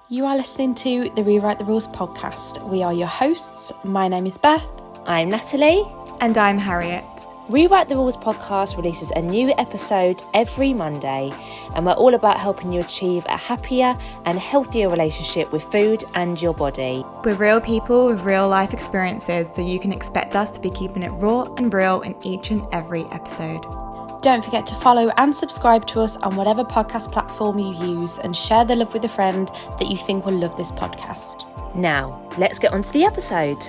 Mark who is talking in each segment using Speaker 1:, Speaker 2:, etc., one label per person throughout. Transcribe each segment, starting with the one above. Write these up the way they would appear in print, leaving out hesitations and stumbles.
Speaker 1: You are listening to the Rewrite the Rules podcast. We are your hosts. My name is Beth.
Speaker 2: I'm Natalie.
Speaker 3: And I'm Harriet.
Speaker 2: Rewrite the Rules podcast releases a new episode every Monday, and we're all about helping you achieve a happier and healthier relationship with food and your body.
Speaker 3: We're real people with real life experiences, so you can expect us to be keeping it raw and real in each and every episode.
Speaker 1: Don't forget to follow and subscribe to us on whatever podcast platform you use, and share the love with a friend that you think will love this podcast.
Speaker 2: Now, let's get on to the episode.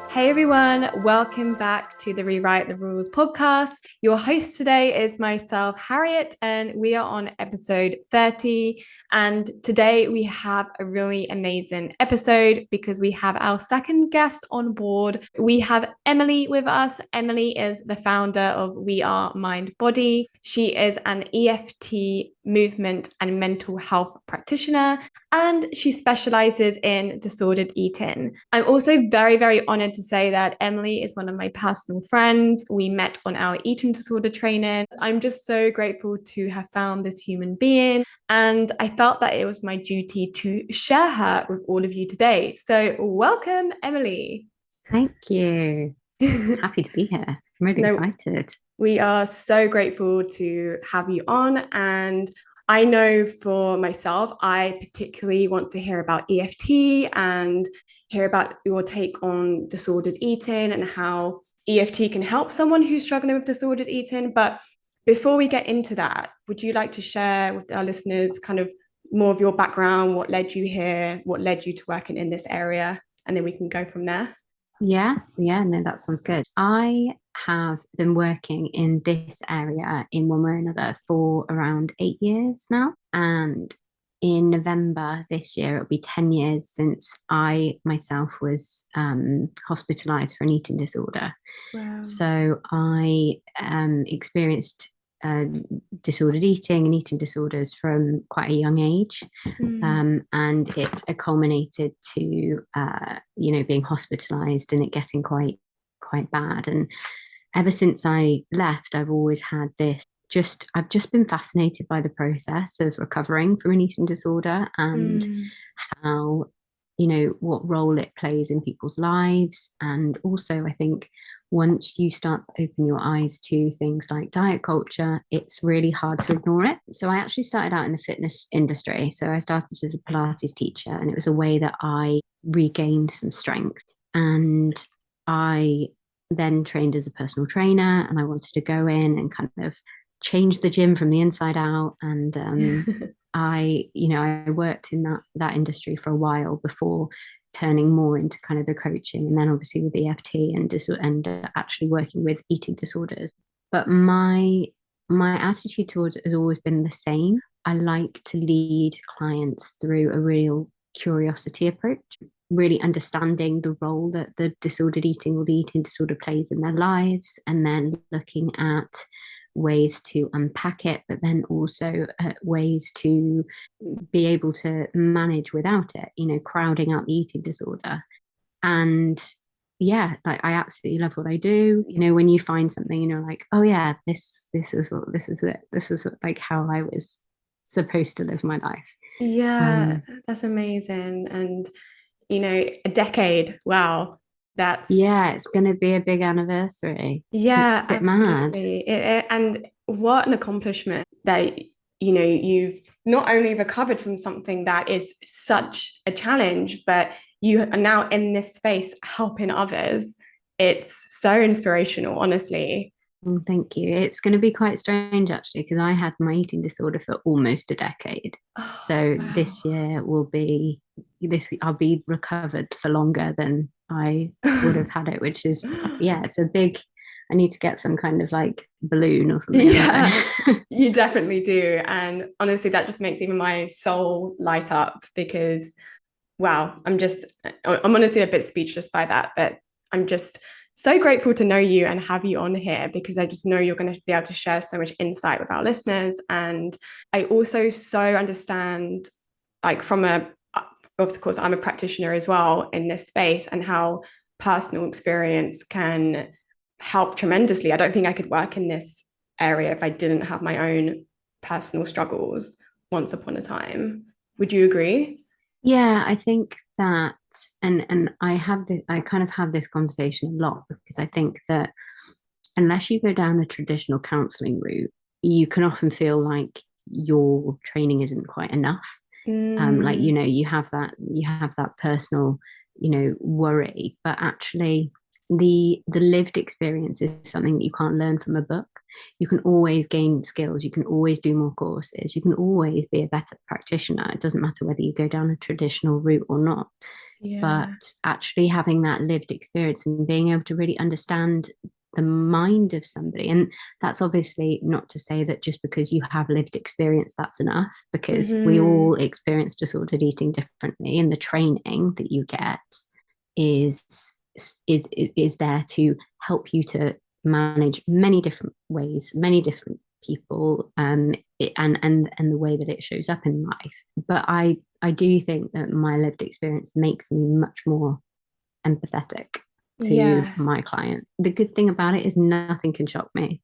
Speaker 3: Hey everyone, welcome back to the Rewrite the Rules podcast. Your host today is myself, Harriet, and we are on episode 30. And today we have a really amazing episode because we have our second guest on board. We have Emily with us. Emily is the founder of We Are Mind Body. She is an EFT movement and mental health practitioner, and she specializes in disordered eating. I'm also very, very honored to say that Emily is one of my personal friends. We met on our eating disorder training. I'm just so grateful to have found this human being, and I felt that it was my duty to share her with all of you today. So welcome, Emily.
Speaker 4: Thank you. Happy to be here. I'm really excited.
Speaker 3: We are so grateful to have you on. And I know for myself, I particularly want to hear about EFT and hear about your take on disordered eating and how EFT can help someone who's struggling with disordered eating. But before we get into that, would you like to share with our listeners kind of more of your background, what led you here, what led you to working in this area? And then we can go from there.
Speaker 4: Yeah, no, that sounds good. I have been working in this area in one way or another for around 8 years now. And in November this year, it'll be 10 years since I myself was hospitalized for an eating disorder.
Speaker 3: Wow.
Speaker 4: So I experienced disordered eating and eating disorders from quite a young age. And it culminated to being hospitalized and it getting quite bad. And ever since I left, I've always had this I've just been fascinated by the process of recovering from an eating disorder and how, what role it plays in people's lives. And also, I think once you start to open your eyes to things like diet culture, it's really hard to ignore it. So I actually started out in the fitness industry. So I started as a Pilates teacher, and it was a way that I regained some strength. And I then trained as a personal trainer, and I wanted to go in and kind of change the gym from the inside out. And I worked in that industry for a while before turning more into kind of the coaching, and then obviously with EFT and actually working with eating disorders. But my attitude towards it has always been the same. I like to lead clients through a real curiosity approach, really understanding the role that the disordered eating or the eating disorder plays in their lives, and then looking at ways to unpack it, but then also ways to be able to manage without it, crowding out the eating disorder. And yeah, like I absolutely love what I do. When you find something and you're like, oh yeah, this is it. This is like how I was supposed to live my life.
Speaker 3: Yeah, that's amazing. And a decade. Wow.
Speaker 4: It's going to be a big anniversary.
Speaker 3: Yeah,
Speaker 4: it's a bit
Speaker 3: absolutely.
Speaker 4: mad.
Speaker 3: And what an accomplishment that you've not only recovered from something that is such a challenge, but you are now in this space helping others. It's so inspirational, honestly.
Speaker 4: Thank you. It's going to be quite strange actually, because I had my eating disorder for almost a decade. So
Speaker 3: wow.
Speaker 4: This year I'll be recovered for longer than I would have had it, which is it's a big. I need to get some kind of like balloon or something.
Speaker 3: Yeah, you definitely do. And honestly, that just makes even my soul light up because wow, I'm honestly a bit speechless by that, but I'm just so grateful to know you and have you on here because I just know you're going to be able to share so much insight with our listeners. And I also so understand, like of course, I'm a practitioner as well in this space, and how personal experience can help tremendously. I don't think I could work in this area if I didn't have my own personal struggles once upon a time. Would you agree?
Speaker 4: Yeah, I think that, and I kind of have this conversation a lot because I think that unless you go down a traditional counseling route, you can often feel like your training isn't quite enough. Like,
Speaker 3: Mm.
Speaker 4: you have that personal, worry, but actually the lived experience is something that you can't learn from a book. You can always gain skills, you can always do more courses, you can always be a better practitioner. It doesn't matter whether you go down a traditional route or not. But
Speaker 3: Yeah.
Speaker 4: actually having that lived experience and being able to really understand the mind of somebody, and that's obviously not to say that just because you have lived experience that's enough, because we
Speaker 3: Mm-hmm.
Speaker 4: all experience disordered eating differently, and the training that you get is is there to help you to manage many different ways, many different people, and the way that it shows up in life. But I do think that my lived experience makes me much more empathetic to
Speaker 3: Yeah.
Speaker 4: my client. The good thing about it is nothing can shock me.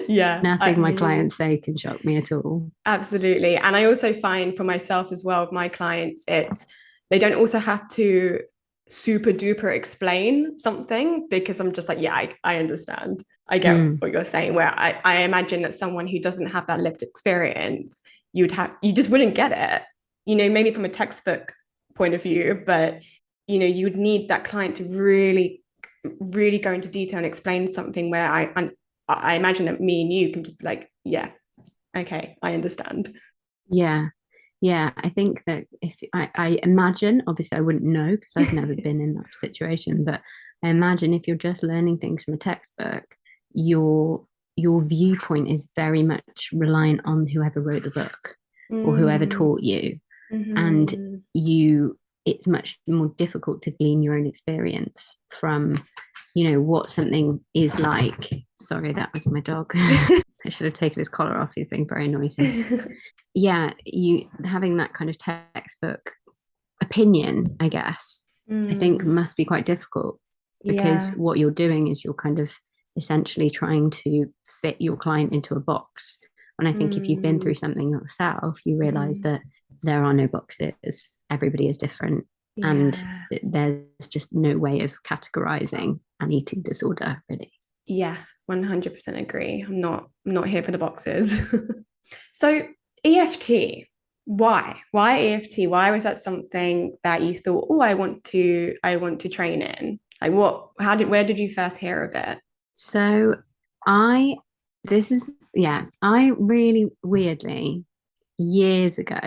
Speaker 3: Yeah,
Speaker 4: Nothing my clients say can shock me at all.
Speaker 3: absolutely. And I also find for myself as well, with my clients, they don't also have to super duper explain something, because I'm just like, yeah, I understand. I get
Speaker 4: Mm,
Speaker 3: what you're saying. Where I imagine that someone who doesn't have that lived experience, you just wouldn't get it. Maybe from a textbook point of view, but you would need that client to really, really go into detail and explain something where I imagine that me and you can just be like, yeah, okay, I understand.
Speaker 4: yeah. Yeah, I think that if I imagine, obviously I wouldn't know because I've never been in that situation, but I imagine if you're just learning things from a textbook, your your viewpoint is very much reliant on whoever wrote the book or whoever
Speaker 3: Mm,
Speaker 4: taught you. And
Speaker 3: mhm.
Speaker 4: it's much more difficult to glean your own experience from, what something is like. Sorry, that was my dog. I should have taken his collar off. He's being very noisy. Yeah, you having that kind of textbook opinion, I guess, I think
Speaker 3: Mm,
Speaker 4: must be quite difficult, because
Speaker 3: yeah.
Speaker 4: what you're doing is you're kind of essentially trying to fit your client into a box. And I think if you've been
Speaker 3: Mm,
Speaker 4: through something yourself, you realize
Speaker 3: mhm.
Speaker 4: that there are no boxes, everybody is different, and
Speaker 3: Yeah.
Speaker 4: there's just no way of categorizing an eating disorder, really.
Speaker 3: Yeah, 100% agree. I'm not here for the boxes. So EFT, why? Why EFT? Why was that something that you thought, oh, I want to train in? Like what, where did you first hear of it?
Speaker 4: So I, this is, yeah, I really weirdly, years ago,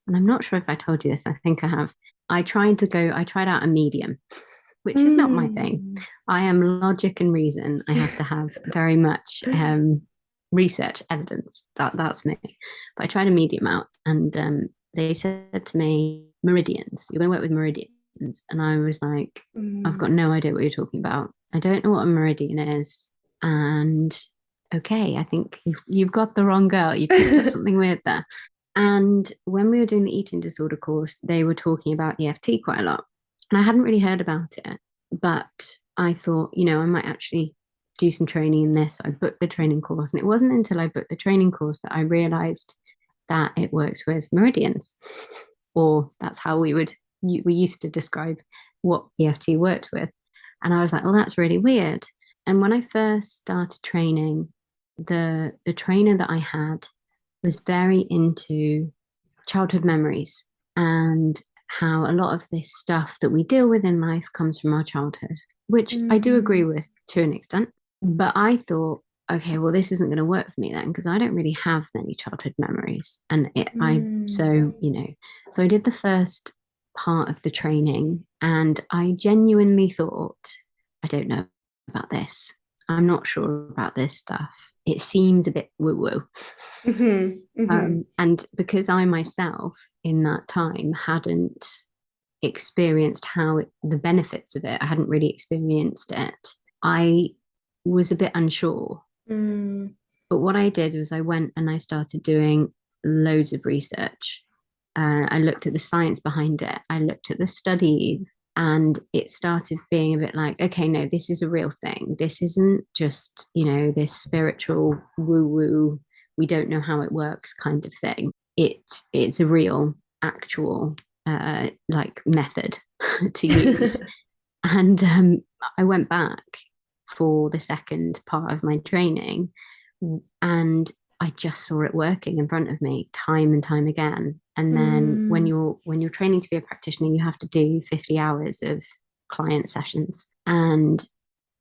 Speaker 4: and I'm not sure if I told you this, I think I have. I tried out a medium, which is not my thing.
Speaker 3: Mm,
Speaker 4: I am logic and reason. I have to have very much research evidence. That's me. But I tried a medium out, and they said to me, meridians. You're going to work with meridians, and I was like, I've got
Speaker 3: mm,
Speaker 4: no idea what you're talking about. I don't know what a meridian is, and okay, I think you've got the wrong girl. You picked up something weird there. And when we were doing the eating disorder course, they were talking about EFT quite a lot. And I hadn't really heard about it, but I thought, I might actually do some training in this. So I booked the training course. And it wasn't until I booked the training course that I realized that it works with meridians, or that's how we used to describe what EFT worked with. And I was like, well, that's really weird. And when I first started training, the trainer that I had was very into childhood memories and how a lot of this stuff that we deal with in life comes from our childhood, which I do agree
Speaker 3: mm,
Speaker 4: with to an extent. But I thought, okay, well, this isn't going to work for me then, because I don't really have many childhood memories. And
Speaker 3: mm,
Speaker 4: so I did the first part of the training, and I genuinely thought, I don't know about this. I'm not sure about this stuff. It seems a bit woo woo.
Speaker 3: mhm, mhm.
Speaker 4: And because I myself in that time hadn't experienced the benefits of it, I hadn't really experienced it, I was a bit unsure.
Speaker 3: Mm,
Speaker 4: But what I did was I went and I started doing loads of research. I looked at the science behind it, I looked at the studies, and it started being a bit like, okay, no, this is a real thing. This isn't just, this spiritual woo woo, we don't know how it works kind of thing. it's a real actual like method to use. And I went back for the second part of my training, and I just saw it working in front of me time and time again. And then when you're training to be a practitioner, you have to do 50 hours of client sessions. And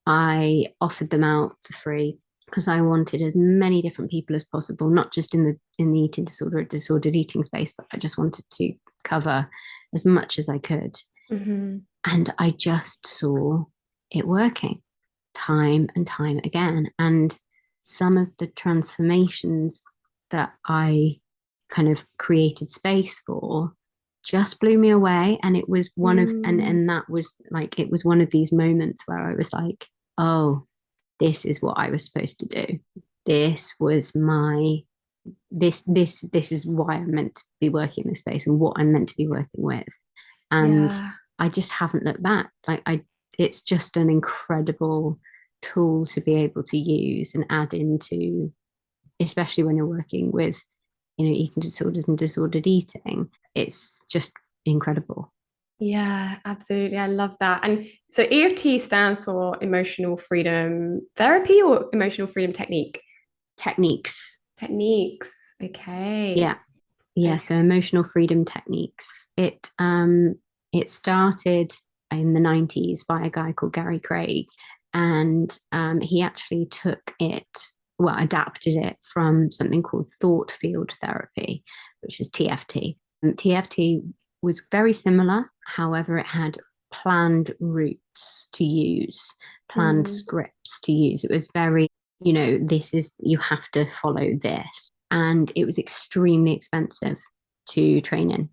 Speaker 4: I offered them out for free because I wanted as many different people as possible, not just in the eating disorder or disordered eating space, but I just wanted to cover as much as I could.
Speaker 3: Mm-hmm.
Speaker 4: And I just saw it working time and time again. And some of the transformations that I kind of created space for just blew me away. And it was one of, and that was like, it was one of these moments where I was like, oh, this is what I was supposed to do. This was my, this is why I'm meant to be working in this space and what I'm meant to be working with. And I just haven't looked back. Like it's just an incredible tool to be able to use and add into, especially when you're working with, eating disorders and disordered eating. It's just incredible.
Speaker 3: Yeah, absolutely. I love that. And so EFT stands for Emotional Freedom Therapy or Emotional Freedom Technique?
Speaker 4: Techniques.
Speaker 3: Okay.
Speaker 4: Yeah.
Speaker 3: Okay.
Speaker 4: So emotional freedom techniques. It started in the 90s by a guy called Gary Craig, and he actually took it, adapted it from something called thought field therapy, which is TFT. TFT was very similar. However, it had planned routes to use, planned scripts to use. It was very, you have to follow this. And it was extremely expensive to train in.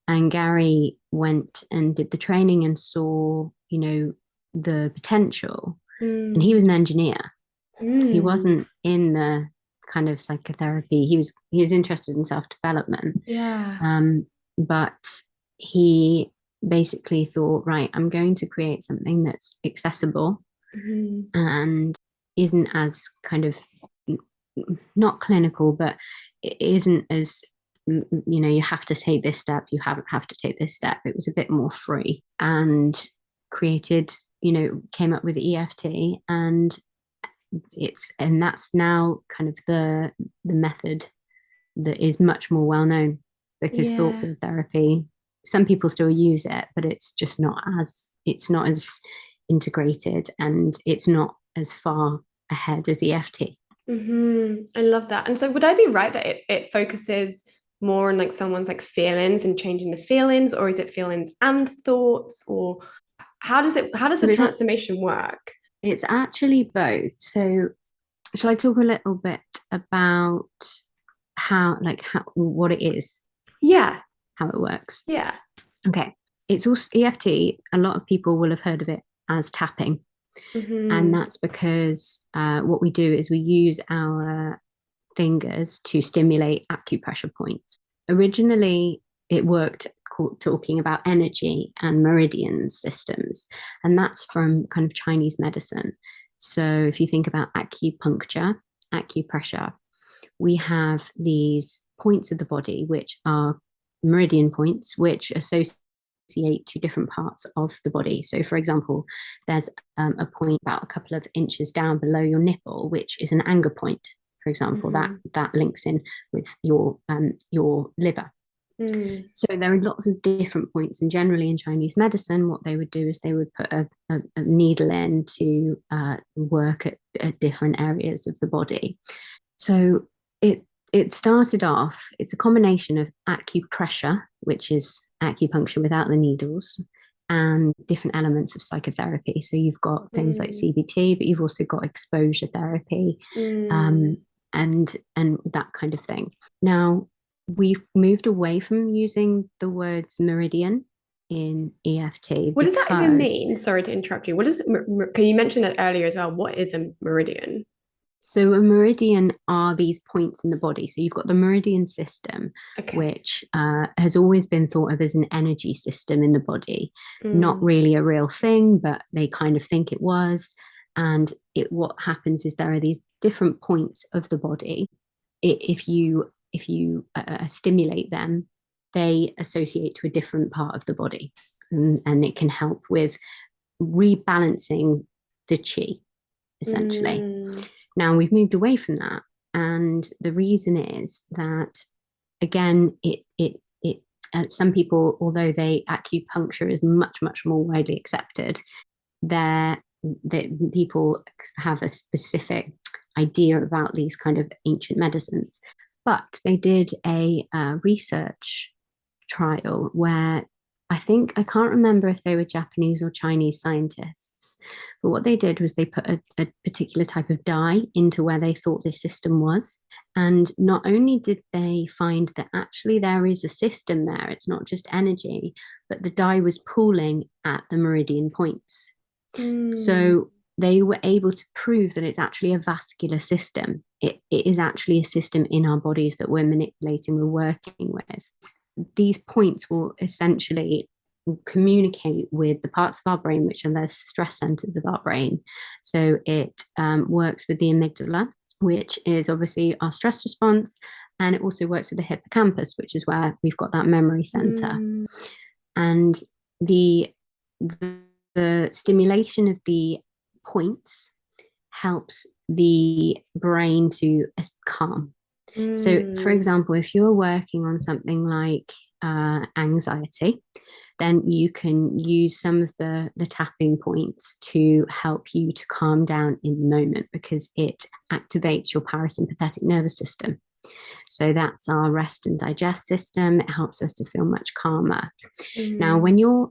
Speaker 4: And Gary went and did the training and saw, the potential. And he was an engineer. He wasn't in the kind of psychotherapy. He was interested in self-development.
Speaker 3: Yeah.
Speaker 4: But he basically thought, right, I'm going to create something that's accessible and isn't as kind of not clinical, but it isn't as, you have to take this step, you have to take this step. It was a bit more free, and created, came up with EFT, and that's now kind of the method that is much more well known, because thought field therapy, some people still use it, but it's not as integrated, and it's not as far ahead as EFT.
Speaker 3: I love that. And so would I be right that it focuses more on like someone's like feelings and changing the feelings, or is it feelings and thoughts, or how does the transformation work?
Speaker 4: It's actually both. So shall I talk a little bit about how what it is?
Speaker 3: Yeah.
Speaker 4: How it works?
Speaker 3: Yeah.
Speaker 4: Okay. It's also EFT. A lot of people will have heard of it as tapping. And that's because what we do is we use our fingers to stimulate acupressure points. Originally, it worked talking about energy and meridian systems, and that's from kind of Chinese medicine. So if you think about acupuncture, acupressure, we have these points of the body which are meridian points, which associate to different parts of the body. So for example, there's a point about a couple of inches down below your nipple, which is an anger point, for example, that links in with your liver. So there are lots of different points, and generally in Chinese medicine, what they would do is they would put a needle in to work at different areas of the body. So it started off, it's a combination of acupressure, which is acupuncture without the needles, and different elements of psychotherapy. So you've got things like CBT, but you've also got exposure therapy, and that kind of thing. Now, we've moved away from using the words meridian in EFT.
Speaker 3: What does that even mean? Sorry to interrupt you. What is can you mention that earlier as well? What is a meridian?
Speaker 4: So a meridian are these points in the body. So you've got the meridian system, which has always been thought of as an energy system in the body. Not really a real thing, but they kind of think it was. And what happens is there are these different points of the body. If you if you stimulate them, they associate to a different part of the body, and it can help with rebalancing the chi, essentially. Now we've moved away from that, and the reason is that, again, some people, although acupuncture is much more widely accepted, that people have a specific idea about these kind of ancient medicines. But they did a research trial where I can't remember if they were Japanese or Chinese scientists, but what they did was they put a particular type of dye into where they thought this system was. And not only did they find that actually there is a system there, it's not just energy, but the dye was pooling at the meridian points. So they were able to prove that it's actually a vascular system. It is actually a system in our bodies that we're manipulating, we're working with. These points will essentially communicate with the parts of our brain which are the stress centers of our brain. So it works with the amygdala, which is obviously our stress response, and it also works with the hippocampus, which is where we've got that memory center. And the stimulation of the points helps the brain to calm. So, for example, if you're working on something like anxiety, then you can use some of the tapping points to help you to calm down in the moment, because it activates your parasympathetic nervous system. So that's our rest and digest system. It helps us to feel much calmer. Now, when you're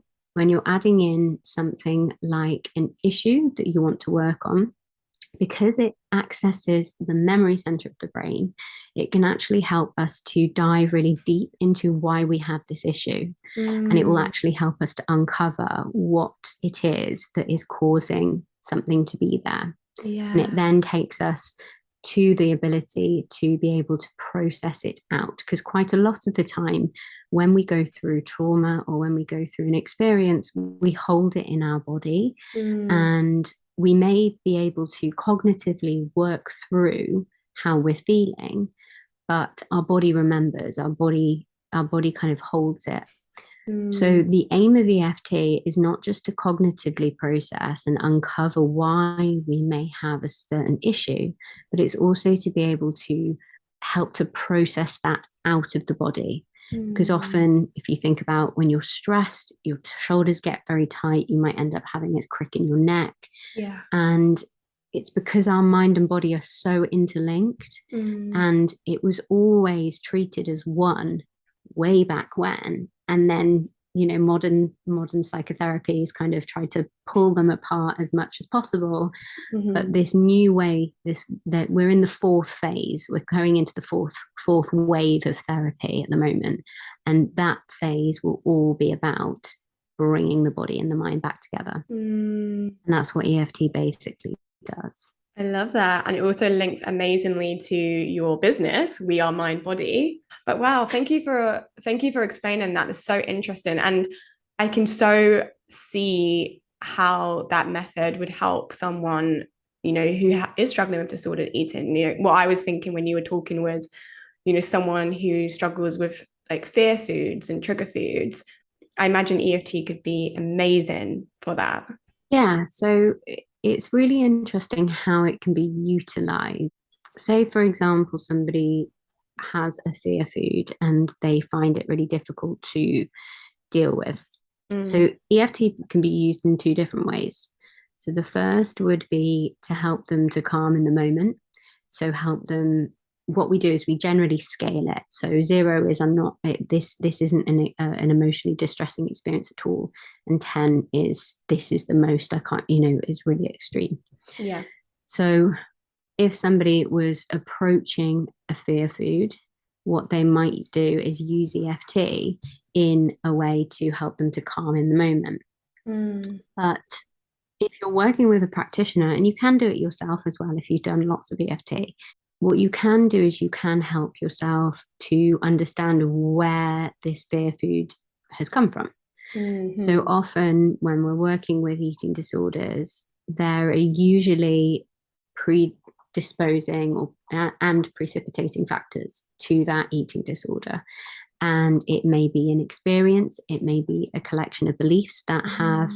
Speaker 4: adding in something like an issue that you want to work on, because it accesses the memory center of the brain, it can actually help us to dive really deep into why we have this issue. And it will actually help us to uncover what it is that is causing something to be there. And it then takes us to the ability to be able to process it out. Because quite a lot of the time, when we go through trauma or when we go through an experience, we hold it in our body, and we may be able to cognitively work through how we're feeling, but our body remembers, our body kind of holds it. So the aim of EFT is not just to cognitively process and uncover why we may have a certain issue, but it's also to be able to help to process that out of the body. Because often, if you think about when you're stressed, your shoulders get very tight, you might end up having a crick in your neck. And it's because our mind and body are so interlinked, and it was always treated as one way back when. And then, modern psychotherapy has kind of tried to pull them apart as much as possible. But this new way, that we're in the fourth phase, we're going into the fourth wave of therapy at the moment, and that phase will all be about bringing the body and the mind back together. And that's what EFT basically does.
Speaker 3: I love that. And it also links amazingly to your business, We Are Mind Body. But wow, thank you for explaining that. It's so interesting. And I can so see how that method would help someone, who is struggling with disordered eating. What I was thinking when you were talking was, someone who struggles with like fear foods and trigger foods. I imagine EFT could be amazing for that.
Speaker 4: Yeah. So it's really interesting how it can be utilized. Say, for example, somebody has a fear food and they find it really difficult to deal with. So EFT can be used in two different ways. So the first would be to help them to calm in the moment. So help them. What we do is we generally scale it. So 0 is this isn't an emotionally distressing experience at all, and 10 is this is the most I can't, is really extreme.
Speaker 3: Yeah.
Speaker 4: So if somebody was approaching a fear food, what they might do is use EFT in a way to help them to calm in the moment. But if you're working with a practitioner, and you can do it yourself as well if you've done lots of EFT, what you can do is you can help yourself to understand where this fear food has come from. So often when we're working with eating disorders, there are usually disposing and precipitating factors to that eating disorder. And it may be an experience, it may be a collection of beliefs that have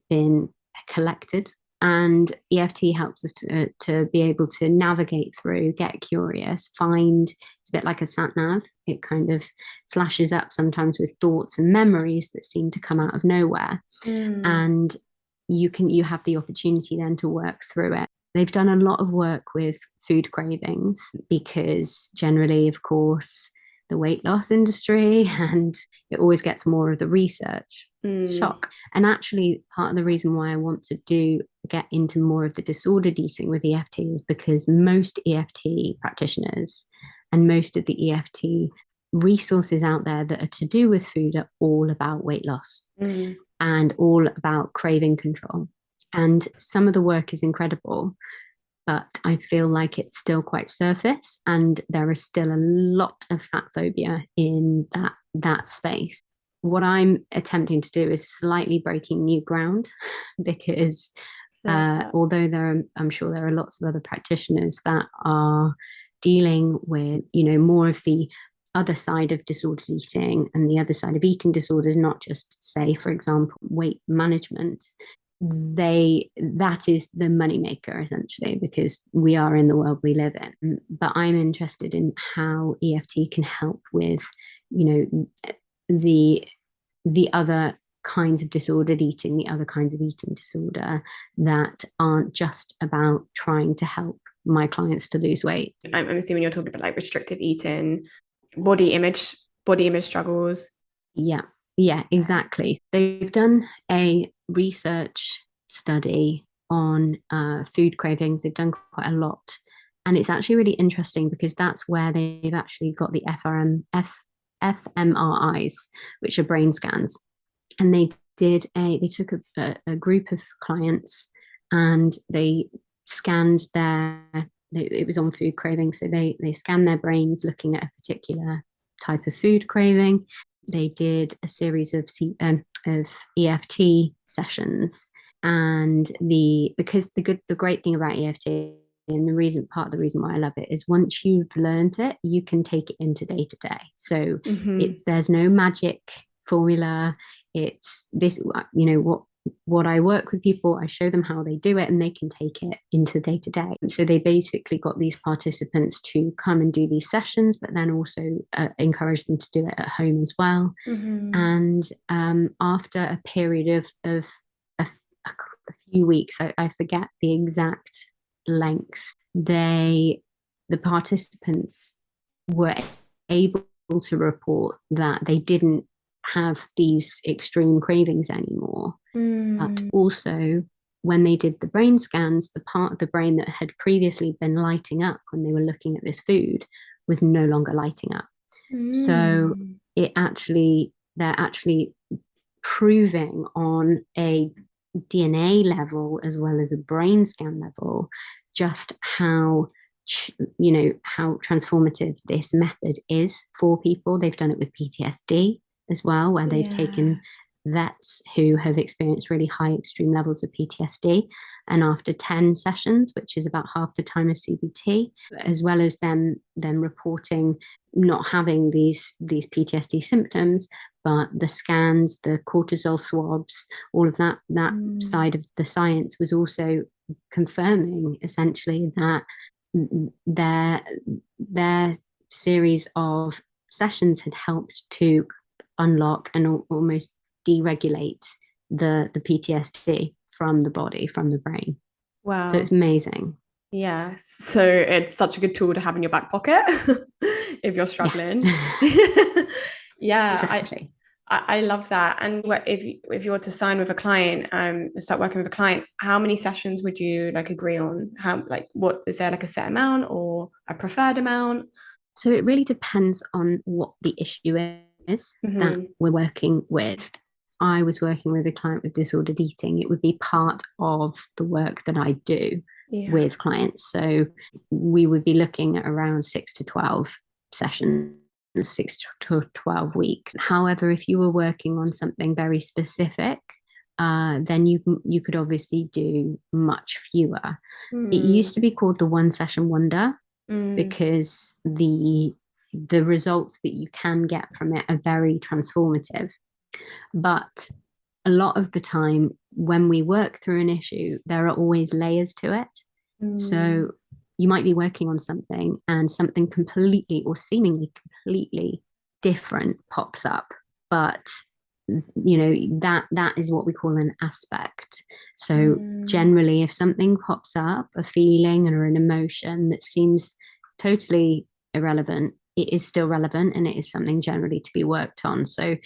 Speaker 4: been collected. And EFT helps us to be able to navigate through, get curious, find, it's a bit like a sat nav. It kind of flashes up sometimes with thoughts and memories that seem to come out of nowhere. And you have the opportunity then to work through it. They've done a lot of work with food cravings because generally, of course, the weight loss industry, and it always gets more of the research. Shock. And actually, part of the reason why I want to get into more of the disordered eating with EFT is because most EFT practitioners and most of the EFT resources out there that are to do with food are all about weight loss and all about craving control. And some of the work is incredible, but I feel like it's still quite surface, and there is still a lot of fat phobia in that space. What I'm attempting to do is slightly breaking new ground, because although I'm sure there are lots of other practitioners that are dealing with, more of the other side of disordered eating and the other side of eating disorders, not just, say, for example, weight management. That is the moneymaker, essentially, because we are in the world we live in. But I'm interested in how EFT can help with, the other kinds of disordered eating, the other kinds of eating disorder that aren't just about trying to help my clients to lose weight.
Speaker 3: I'm assuming you're talking about like restrictive eating, body image struggles.
Speaker 4: Yeah, exactly. They've done a research study on food cravings. They've done quite a lot. And it's actually really interesting because that's where they've actually got the fMRIs, which are brain scans. And they took a group of clients and they scanned it was on food craving. So they scanned their brains looking at a particular type of food craving. They did a series of EFT sessions, and the great thing about EFT, and part of the reason why I love it, is once you've learned it, you can take it into day to day. So there's no magic formula. It's this, what I work with people, I show them how they do it, and they can take it into day to day. So they basically got these participants to come and do these sessions, but then also encourage them to do it at home as well. And after a period of a few weeks, I forget the exact length, the participants were able to report that they didn't have these extreme cravings anymore. But also, when they did the brain scans, the part of the brain that had previously been lighting up when they were looking at this food was no longer lighting up. So they're actually proving on a DNA level as well as a brain scan level just how transformative this method is for people. They've done it with PTSD as well, where they've taken vets who have experienced really high extreme levels of PTSD, and after 10 sessions, which is about half the time of CBT, as well as them reporting not having these PTSD symptoms, but the scans, the cortisol swabs, all of that side of the science was also confirming essentially that their series of sessions had helped to unlock and almost deregulate the PTSD from the body, from the brain.
Speaker 3: Wow.
Speaker 4: So it's amazing.
Speaker 3: Yeah. So it's such a good tool to have in your back pocket if you're struggling. Yeah.
Speaker 4: Exactly.
Speaker 3: I love that. And if you were to sign with a client, start working with a client, how many sessions would you agree on? What is there, a set amount or a preferred amount?
Speaker 4: So it really depends on what the issue is that we're working with. I was working with a client with disordered eating. It would be part of the work that I do with clients. So we would be looking at around 6 to 12 sessions, 6 to 12 weeks. However, if you were working on something very specific, then you could obviously do much fewer. It used to be called the one session wonder because the results that you can get from it are very transformative. But a lot of the time when we work through an issue, there are always layers to it. So you might be working on something and something completely or seemingly completely different pops up, but that is what we call an aspect. So generally, if something pops up, a feeling or an emotion that seems totally irrelevant, it is still relevant, and it is something generally to be worked on. So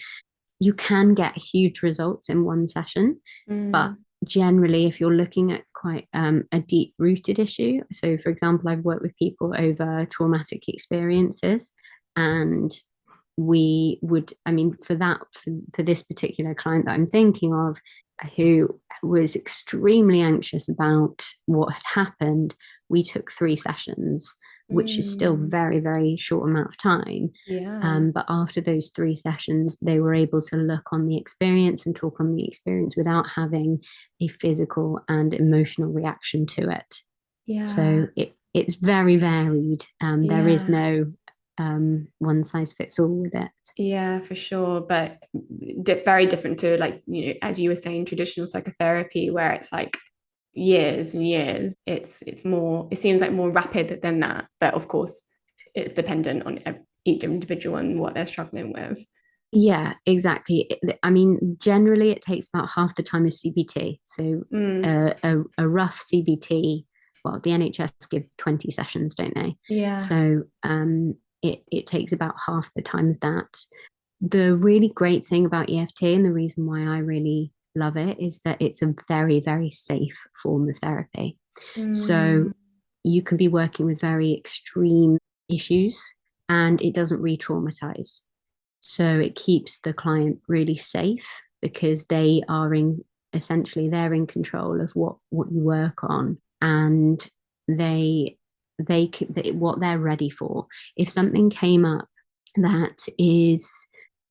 Speaker 4: you can get huge results in one session, but generally, if you're looking at quite a deep rooted issue, so for example, I've worked with people over traumatic experiences, and we would, for this particular client that I'm thinking of, who was extremely anxious about what had happened, we took 3 sessions, which is still very, very short amount of time. But after those 3 sessions, they were able to look on the experience and talk on the experience without having a physical and emotional reaction to it. So it's very varied. There is no one size fits all with it.
Speaker 3: For sure, but very different to, like, as you were saying, traditional psychotherapy, where it's like years and years. It seems like more rapid than that, but of course it's dependent on each individual and what they're struggling with.
Speaker 4: Yeah, exactly. Generally it takes about half the time of CBT. So a rough CBT, well, the NHS give 20 sessions, don't they? So it takes about half the time of that. The really great thing about EFT, and the reason why I really love it, is that it's a very, very safe form of therapy. So you can be working with very extreme issues and it doesn't re-traumatize. So it keeps the client really safe because they are essentially they're in control of what you work on, and they what they're ready for. If something came up that is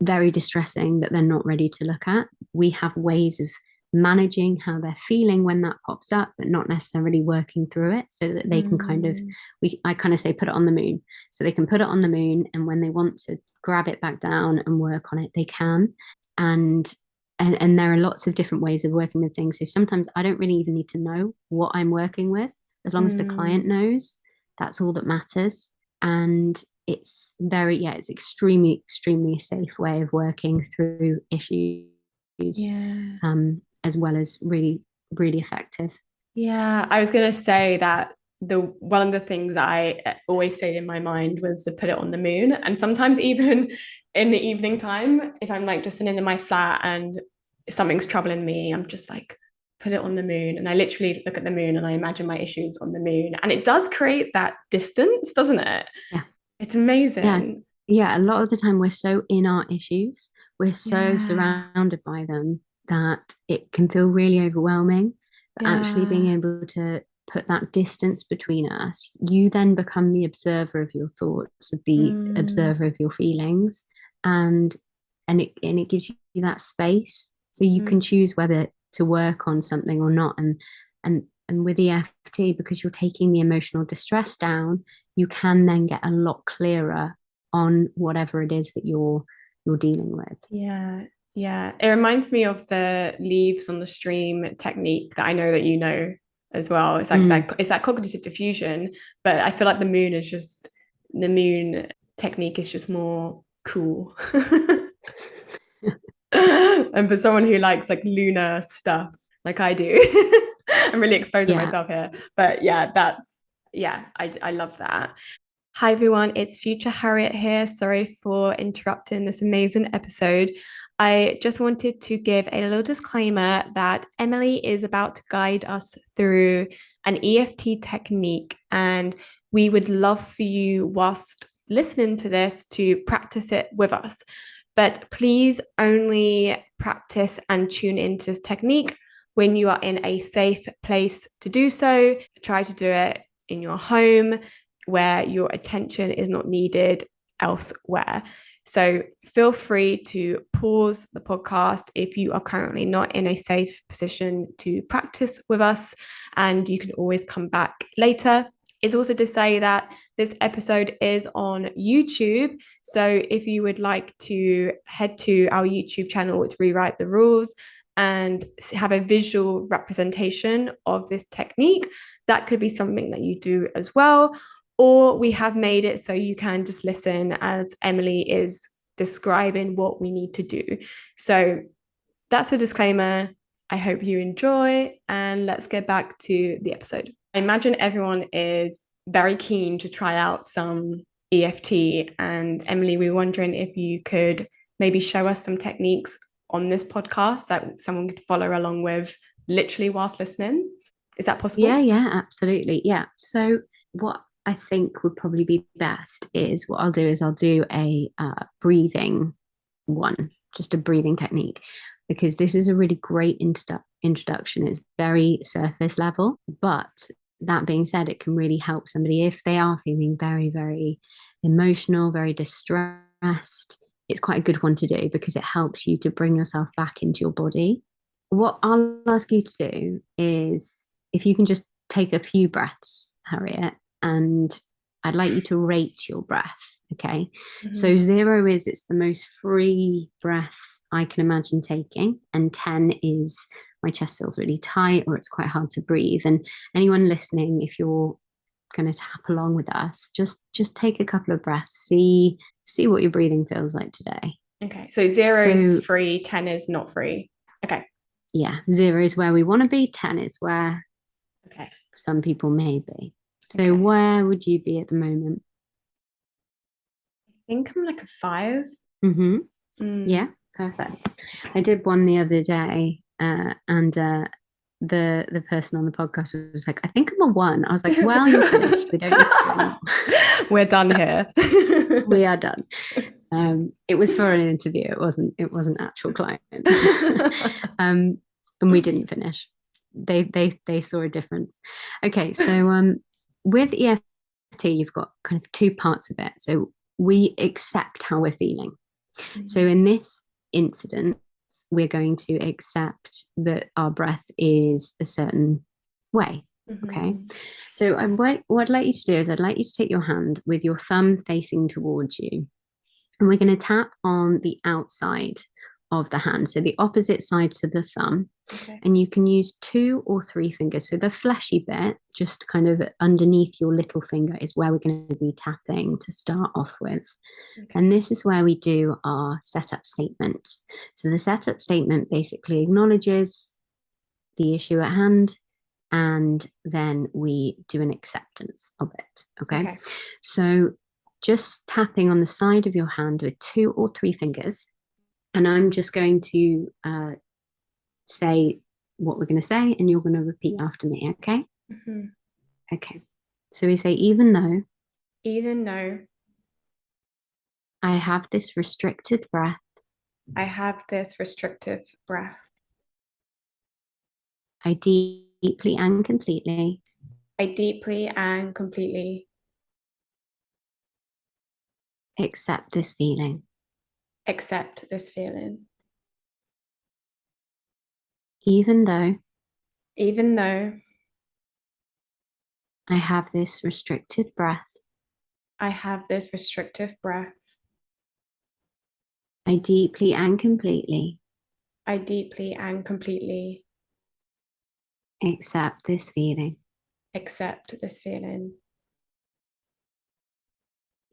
Speaker 4: very distressing that they're not ready to look at, we have ways of managing how they're feeling when that pops up, but not necessarily working through it, so that they can I kind of say put it on the moon. So they can put it on the moon, and when they want to grab it back down and work on it, they can. And there are lots of different ways of working with things. So sometimes I don't really even need to know what I'm working with. As long as the client knows, that's all that matters. And it's it's extremely, extremely safe way of working through issues, as well as really, really effective.
Speaker 3: I was going to say that one of the things that I always stayed in my mind was to put it on the moon. And sometimes even in the evening time, if I'm like just sitting in my flat and something's troubling me, I'm just like, put it on the moon. And I literally look at the moon and I imagine my issues on the moon. And it does create that distance, doesn't it?
Speaker 4: Yeah.
Speaker 3: It's amazing.
Speaker 4: Yeah, a lot of the time we're so in our issues, we're so surrounded by them that it can feel really overwhelming. But actually being able to put that distance between us, you then become the observer of your thoughts, of the observer of your feelings, and it gives you that space, so you can choose whether to work on something or not. And with EFT, because you're taking the emotional distress down, you can then get a lot clearer on whatever it is that you're dealing with.
Speaker 3: It reminds me of the leaves on the stream technique that I know that you know as well. It's like it's that cognitive diffusion, but I feel like the moon technique is just more cool. And for someone who likes like lunar stuff like I do, I'm really exposing myself here, but I love that. Hi everyone, it's future Harriet here. Sorry for interrupting this amazing episode. I just wanted to give a little disclaimer that Emily is about to guide us through an EFT technique, and we would love for you, whilst listening to this, to practice it with us. But please only practice and tune into this technique when you are in a safe place to do so. Try to do it in your home where your attention is not needed elsewhere. So feel free to pause the podcast if you are currently not in a safe position to practice with us, and you can always come back later. It's also to say that this episode is on YouTube. So if you would like to head to our YouTube channel, it's Rewrite the Rules, and have a visual representation of this technique, that could be something that you do as well. Or we have made it so you can just listen as Emily is describing what we need to do. So that's a disclaimer. I hope you enjoy, and let's get back to the episode. I imagine everyone is very keen to try out some EFT, and Emily, we were wondering if you could maybe show us some techniques on this podcast that someone could follow along with literally whilst listening. Is that possible?
Speaker 4: Yeah, absolutely. Yeah. So what I think would probably be best is what I'll do is I'll do a breathing one, just a breathing technique, because this is a really great introduction. It's very surface level, but that being said, it can really help somebody if they are feeling very, very emotional, very distressed. It's quite a good one to do because it helps you to bring yourself back into your body. What I'll ask you to do is if you can just take a few breaths, Harriet, and I'd like you to rate your breath. Okay. Mm-hmm. So 0 is it's the most free breath I can imagine taking, and 10 is my chest feels really tight or it's quite hard to breathe. And anyone listening, if you're going to tap along with us, just take a couple of breaths, see what your breathing feels like today.
Speaker 3: Okay. So 0 is free, 10 is not free. Okay.
Speaker 4: Yeah. 0 is where we want to be, 10 is where some people may be. So where would you be at the moment?
Speaker 3: I think I'm like a 5.
Speaker 4: Mm-hmm. Yeah, perfect. I did one the other day, and the person on the podcast was like, I think I'm a 1. I was like, well, you're finished. We don't need to do anymore.
Speaker 3: We're done here.
Speaker 4: We are done. It was for an interview. It wasn't actual client. And we didn't finish. They saw a difference. Okay, so with EFT, you've got kind of 2 parts of it. So we accept how we're feeling. Mm-hmm. So in this incident, we're going to accept that our breath is a certain way. Mm-hmm. Okay. So what I'd like you to do is I'd like you to take your hand with your thumb facing towards you, and we're going to tap on the outside of the hand, so the opposite side to the thumb. And you can use 2 or 3 fingers. So the fleshy bit, just kind of underneath your little finger, is where we're going to be tapping to start off with. And this is where we do our setup statement. So the setup statement basically acknowledges the issue at hand, and then we do an acceptance of it. Okay. So just tapping on the side of your hand with 2 or 3 fingers. And I'm just going to say what we're going to say, and you're going to repeat after me, okay? Mm-hmm. Okay. So we say, even though I have this restricted breath,
Speaker 3: I
Speaker 4: deeply and completely accept this feeling.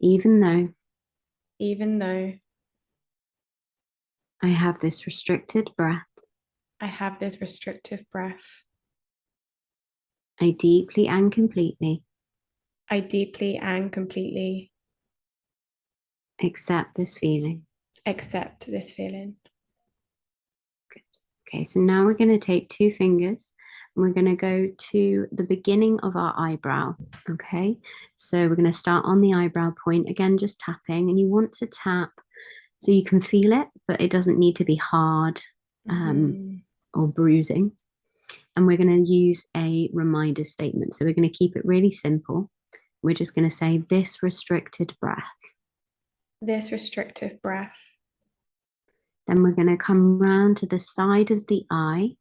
Speaker 4: Even though I have this restricted breath, I deeply and completely accept this feeling. Even though I have this restricted breath, I deeply and completely accept this feeling. Good. Okay, so now we're going to take 2 fingers and we're going to go to the beginning of our eyebrow. Okay, so we're going to start on the eyebrow point, again just tapping, and you want to tap so you can feel it, but it doesn't need to be hard or bruising. And we're going to use a reminder statement. So we're going to keep it really simple. We're just going to say, this restricted breath
Speaker 3: this restrictive breath.
Speaker 4: Then we're going to come round to the side of the eye,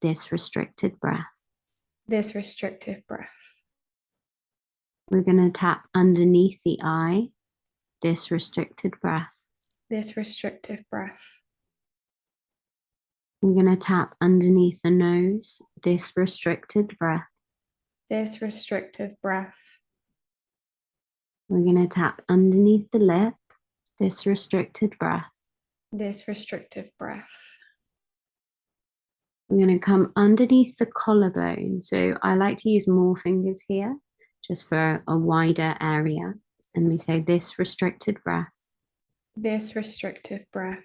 Speaker 4: this restricted breath.
Speaker 3: This restrictive breath.
Speaker 4: We're going to tap underneath the eye, this restricted breath.
Speaker 3: This restrictive breath.
Speaker 4: We're going to tap underneath the nose, this restricted breath.
Speaker 3: This restrictive breath.
Speaker 4: We're going to tap underneath the lip, this restricted breath.
Speaker 3: This restrictive breath.
Speaker 4: We're going to come underneath the collarbone. So I like to use more fingers here, just for a wider area. And we say this restricted breath.
Speaker 3: This restrictive breath.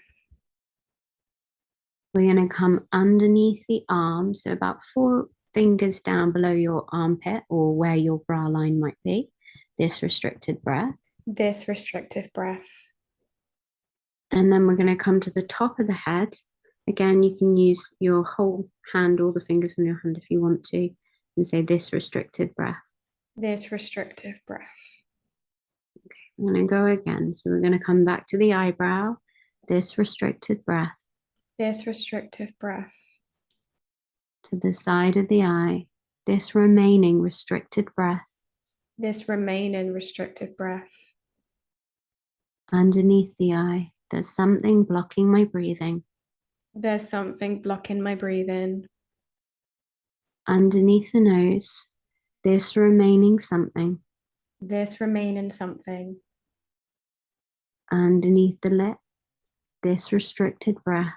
Speaker 4: We're going to come underneath the arm, so about 4 fingers down below your armpit or where your bra line might be. This restricted breath.
Speaker 3: This restrictive breath.
Speaker 4: And then we're going to come to the top of the head. Again, you can use your whole hand, all the fingers on your hand if you want to, and say this restricted breath.
Speaker 3: This restrictive breath.
Speaker 4: Okay, I'm going to go again. So we're going to come back to the eyebrow, this restricted breath.
Speaker 3: This restrictive breath.
Speaker 4: To the side of the eye, this remaining restricted breath.
Speaker 3: This remaining restrictive breath.
Speaker 4: Underneath the eye, there's something blocking my breathing.
Speaker 3: There's something blocking my breathing.
Speaker 4: Underneath the nose, this remaining something.
Speaker 3: This remaining something.
Speaker 4: Underneath the lip, this restricted breath.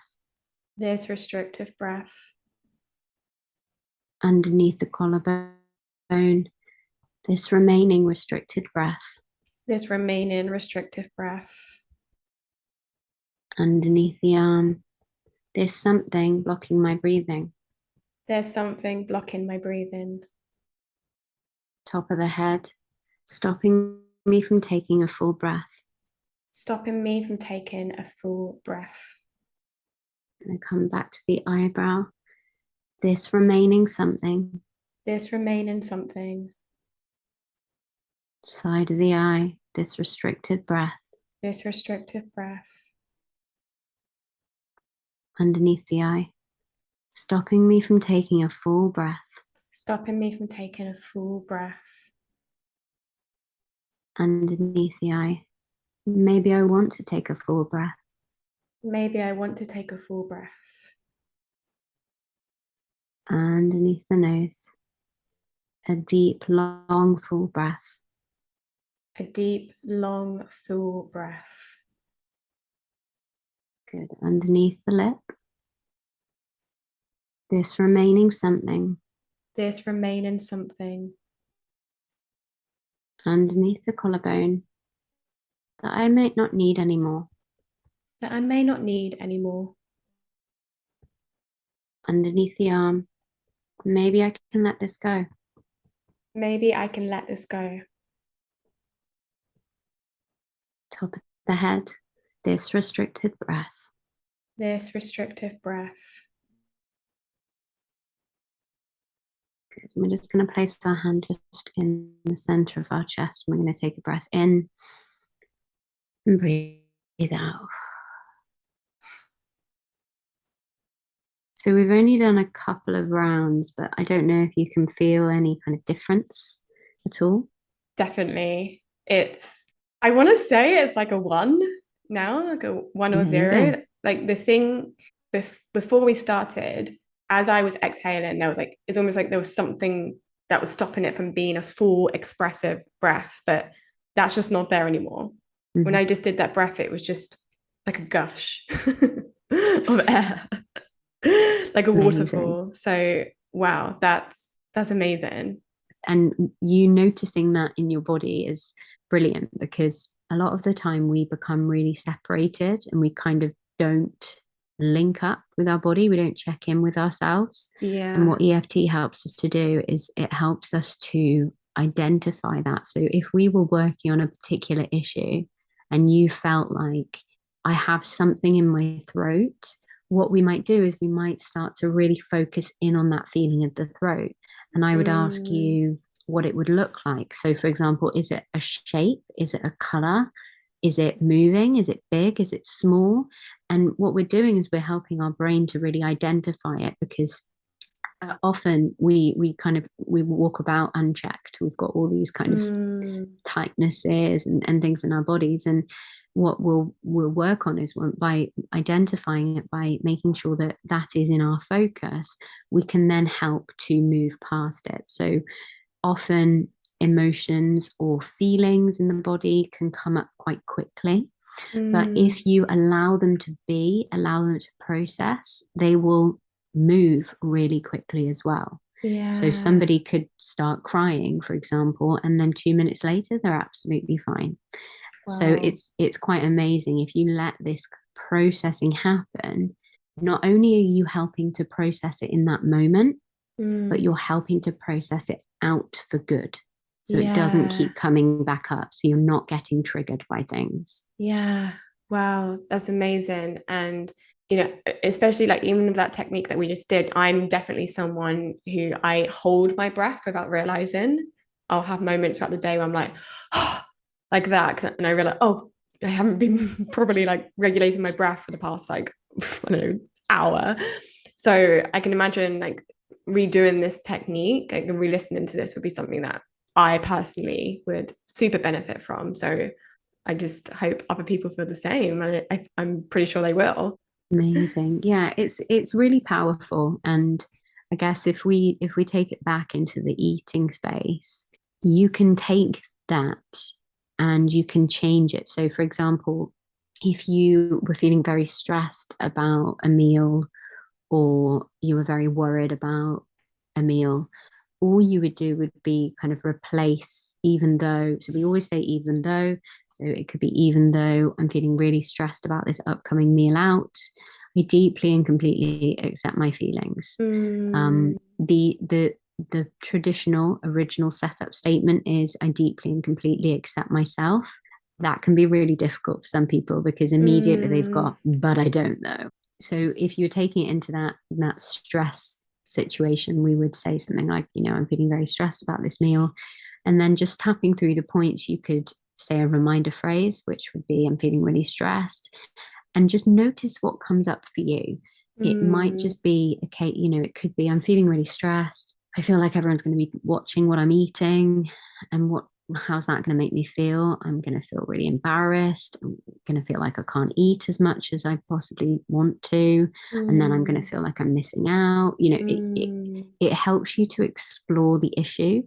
Speaker 3: This restrictive breath.
Speaker 4: Underneath the collarbone, this remaining restricted breath.
Speaker 3: This remaining restrictive breath.
Speaker 4: Underneath the arm, there's something blocking my breathing.
Speaker 3: There's something blocking my breathing.
Speaker 4: Top of the head, stopping me from taking a full breath.
Speaker 3: Stopping me from taking a full breath.
Speaker 4: And come back to the eyebrow, this remaining something.
Speaker 3: This remaining something.
Speaker 4: Side of the eye, this restricted breath.
Speaker 3: This restrictive breath.
Speaker 4: Underneath the eye, stopping me from taking a full breath.
Speaker 3: Stopping me from taking a full breath.
Speaker 4: Underneath the eye, maybe I want to take a full breath.
Speaker 3: Maybe I want to take a full breath.
Speaker 4: Underneath the nose, a deep, long, full breath.
Speaker 3: A deep, long, full breath.
Speaker 4: Good. Underneath the lip, this remaining something.
Speaker 3: This remaining something.
Speaker 4: Underneath the collarbone, that I might not need anymore.
Speaker 3: That I may not need anymore.
Speaker 4: Underneath the arm, maybe I can let this go.
Speaker 3: Maybe I can let this go.
Speaker 4: Top of the head, this restricted breath.
Speaker 3: This restrictive breath.
Speaker 4: Good. We're just going to place our hand just in the center of our chest. We're going to take a breath in and breathe out. So we've only done a couple of rounds, but I don't know if you can feel any kind of difference at all.
Speaker 3: Definitely. I want to say it's like a 1 now, like a 1 or 0. Like the thing before we started, as I was exhaling, there was like, it's almost like there was something that was stopping it from being a full expressive breath, but that's just not there anymore. Mm-hmm. When I just did that breath, it was just like a gush of air. Like a waterfall. So wow, that's amazing.
Speaker 4: And you noticing that in your body is brilliant, because a lot of the time we become really separated and we kind of don't link up with our body. We don't check in with ourselves.
Speaker 3: Yeah.
Speaker 4: And what EFT helps us to do is it helps us to identify that. So if we were working on a particular issue and you felt like, I have something in my throat, what we might do is we might start to really focus in on that feeling of the throat. And I would ask you what it would look like. So for example, is it a shape? Is it a color? Is it moving? Is it big? Is it small? And what we're doing is we're helping our brain to really identify it, because often we walk about unchecked. We've got all these kind of tightnesses and things in our bodies. And what we'll work on is, by identifying it, by making sure that that is in our focus, we can then help to move past it. So often emotions or feelings in the body can come up quite quickly. But if you allow them to process, they will move really quickly as well. So somebody could start crying, for example, and then 2 minutes later they're absolutely fine. Wow. So it's quite amazing. If you let this processing happen, not only are you helping to process it in that moment, but you're helping to process it out for good. So it doesn't keep coming back up. So you're not getting triggered by things.
Speaker 3: Yeah. Wow. That's amazing. And, you know, especially like even with that technique that we just did, I'm definitely someone who I hold my breath without realizing. I'll have moments throughout the day where I'm like, oh, like that. And I realize, oh, I haven't been probably like regulating my breath for the past, like, I don't know, hour. So I can imagine like redoing this technique, like re-listening to this would be something that I personally would super benefit from. So I just hope other people feel the same, and I'm pretty sure they will.
Speaker 4: Amazing. Yeah, it's really powerful. And I guess if we take it back into the eating space, you can take that and you can change it. So for example, if you were feeling very stressed about a meal, or you were very worried about a meal, all you would do would be kind of replace even though. So we always say even though. So it could be, even though I'm feeling really stressed about this upcoming meal out, I deeply and completely accept my feelings. The traditional original setup statement is, I deeply and completely accept myself. That can be really difficult for some people, because immediately they've got, but I don't know. So if you're taking it into that stress situation, we would say something like, you know, I'm feeling very stressed about this meal. And then just tapping through the points, you could say a reminder phrase, which would be, I'm feeling really stressed. And just notice what comes up for you. It might just be, okay, you know, it could be, I'm feeling really stressed. I feel like everyone's going to be watching what I'm eating, and how's that going to make me feel? I'm going to feel really embarrassed. I'm going to feel like I can't eat as much as I possibly want to. And then I'm going to feel like I'm missing out. You know, it helps you to explore the issue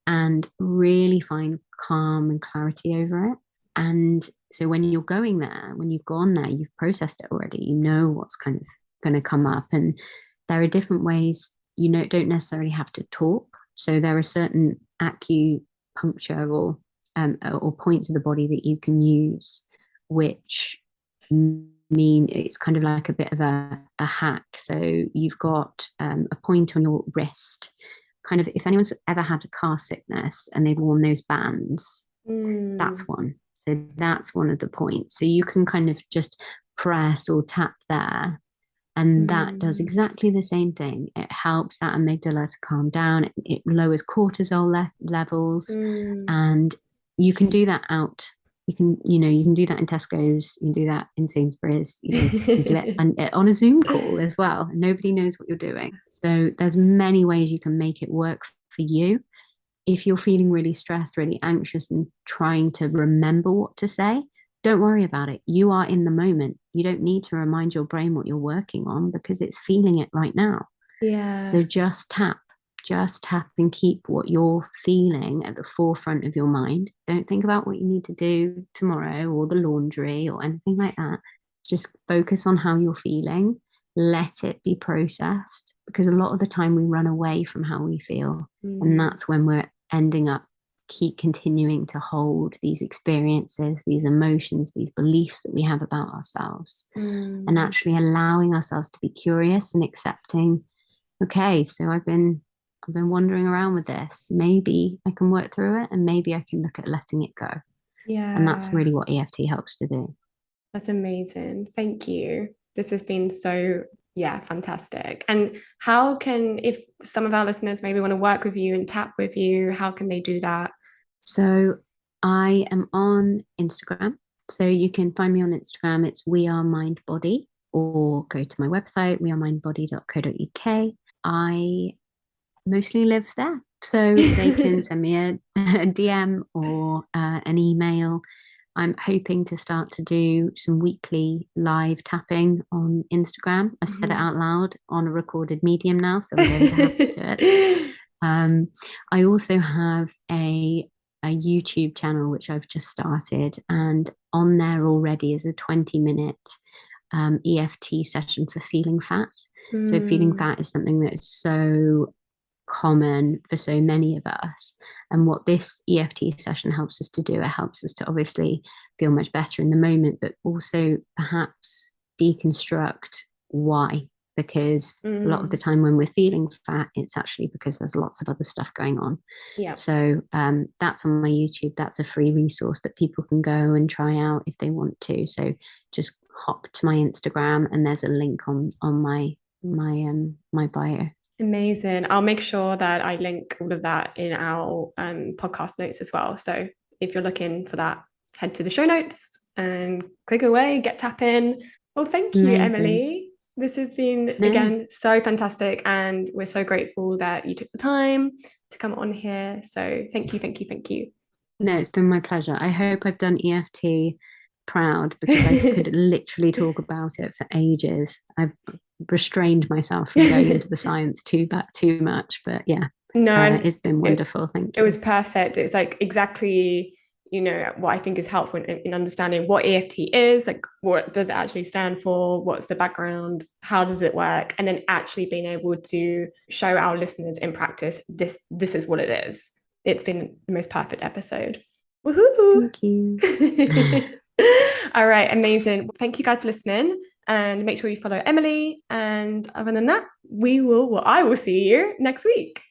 Speaker 4: and really find calm and clarity over it. And so when you're going there, when you've gone there, you've processed it already, you know what's kind of going to come up. And there are different ways, you know, don't necessarily have to talk. So there are certain acupuncture or points of the body that you can use, which mean it's kind of like a bit of a hack. So you've got a point on your wrist, kind of, if anyone's ever had a car sickness and they've worn those bands, that's one. So that's one of the points. So you can kind of just press or tap there, and that does exactly the same thing. It helps that amygdala to calm down. It lowers cortisol levels, and you can do that out. You can do that in Tesco's. You can do that in Sainsbury's. You can do it on a Zoom call as well. Nobody knows what you're doing. So there's many ways you can make it work for you. If you're feeling really stressed, really anxious, and trying to remember what to say, don't worry about it. You are in the moment. You don't need to remind your brain what you're working on, because it's feeling it right now.
Speaker 3: Yeah.
Speaker 4: So just tap and keep what you're feeling at the forefront of your mind. Don't think about what you need to do tomorrow or the laundry or anything like that. Just focus on how you're feeling. Let it be processed, because a lot of the time we run away from how we feel. And that's when we're ending up keep continuing to hold these experiences, these emotions, these beliefs that we have about ourselves, and actually allowing ourselves to be curious and accepting, okay, so I've been wandering around with this. Maybe I can work through it, and maybe I can look at letting it go.
Speaker 3: Yeah.
Speaker 4: And that's really what EFT helps to do.
Speaker 3: That's amazing. Thank you. This has been so, fantastic. And how can, if some of our listeners maybe want to work with you and tap with you, how can they do that?
Speaker 4: So I am on Instagram. So you can find me on Instagram. It's We Are Mind Body, or go to my website, wearemindbody.co.uk. I mostly live there, so they can send me a DM or an email. I'm hoping to start to do some weekly live tapping on Instagram. I've said it out loud on a recorded medium now, so I'm going to have to do it. I also have a YouTube channel which I've just started, and on there already is a 20-minute EFT session for feeling fat. So feeling fat is something that is so common for so many of us, and what this EFT session helps us to do, it helps us to obviously feel much better in the moment, but also perhaps deconstruct why, because a lot of the time when we're feeling fat, it's actually because there's lots of other stuff going on. So that's on my YouTube. That's a free resource that people can go and try out if they want to. So just hop to my Instagram and there's a link on my bio.
Speaker 3: Amazing. I'll make sure that I link all of that in our podcast notes as well. So if you're looking for that, head to the show notes and click away, get tapping. Well, thank you, Emily. This has been, again, so fantastic. And we're so grateful that you took the time to come on here. So thank you.
Speaker 4: No, it's been my pleasure. I hope I've done EFT proud, because I could literally talk about it for ages. I've restrained myself from going into the science too much, but yeah, it's been wonderful. Thank you.
Speaker 3: It was perfect. It's like exactly, what I think is helpful in understanding what EFT is, like what does it actually stand for, what's the background, how does it work, and then actually being able to show our listeners in practice this is what it is. It's been the most perfect episode. Woohoo!
Speaker 4: Thank you.
Speaker 3: All right, amazing. Thank you guys for listening, and make sure you follow Emily. And other than that, I will see you next week.